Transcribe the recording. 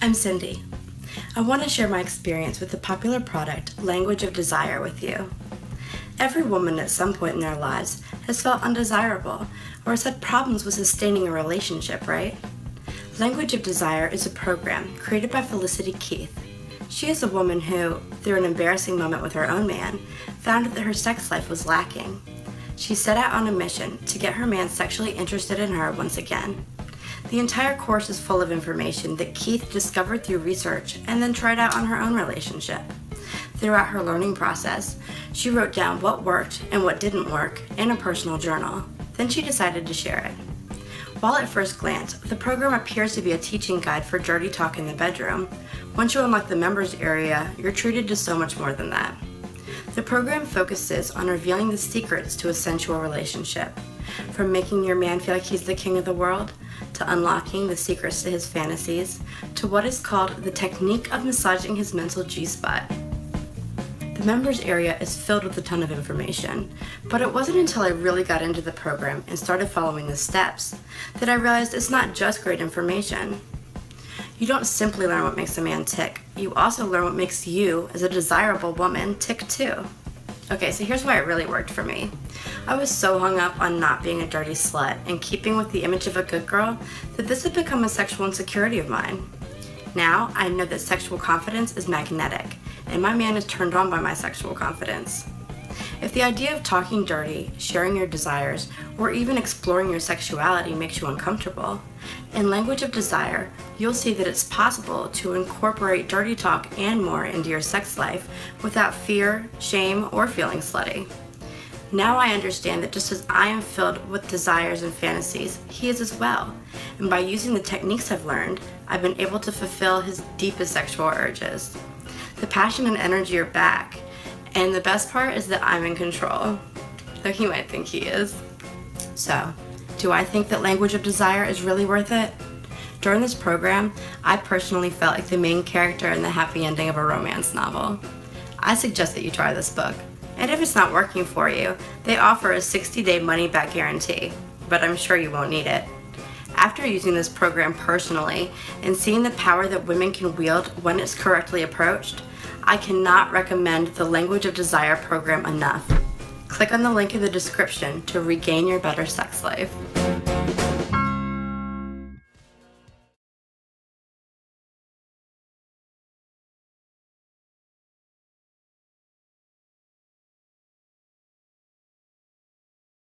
I'm Cindy. I want to share my experience with the popular product, Language of Desire, with you. Every woman at some point in their lives has felt undesirable or has had problems with sustaining a relationship, right? Language of Desire is a program created by Felicity Keith. She is a woman who, through an embarrassing moment with her own man, found that her sex life was lacking. She set out on a mission to get her man sexually interested in her once again. The entire course is full of information that Keith discovered through research and then tried out on her own relationship. Throughout her learning process, she wrote down what worked and what didn't work in a personal journal. Then she decided to share it. While at first glance, the program appears to be a teaching guide for dirty talk in the bedroom, once you unlock the members area, you're treated to so much more than that. The program focuses on revealing the secrets to a sensual relationship, from making your man feel like he's the king of the world, to unlocking the secrets to his fantasies, to what is called the technique of massaging his mental G-spot. The members area is filled with a ton of information, but it wasn't until I really got into the program and started following the steps that I realized it's not just great information. You don't simply learn what makes a man tick, you also learn what makes you, as a desirable woman, tick too. Okay, so here's why it really worked for me. I was so hung up on not being a dirty slut and keeping with the image of a good girl that this had become a sexual insecurity of mine. Now, I know that sexual confidence is magnetic, and my man is turned on by my sexual confidence. If the idea of talking dirty, sharing your desires, or even exploring your sexuality makes you uncomfortable, in Language of Desire, you'll see that it's possible to incorporate dirty talk and more into your sex life without fear, shame, or feeling slutty. Now I understand that just as I am filled with desires and fantasies, he is as well. And by using the techniques I've learned, I've been able to fulfill his deepest sexual urges. The passion and energy are back, and the best part is that I'm in control, though he might think he is. So, do I think that Language of Desire is really worth it? During this program, I personally felt like the main character in the happy ending of a romance novel. I suggest that you try this book. And if it's not working for you, they offer a 60-day money-back guarantee, but I'm sure you won't need it. After using this program personally and seeing the power that women can wield when it's correctly approached, I cannot recommend the Language of Desire program enough. Click on the link in the description to regain your better sex life.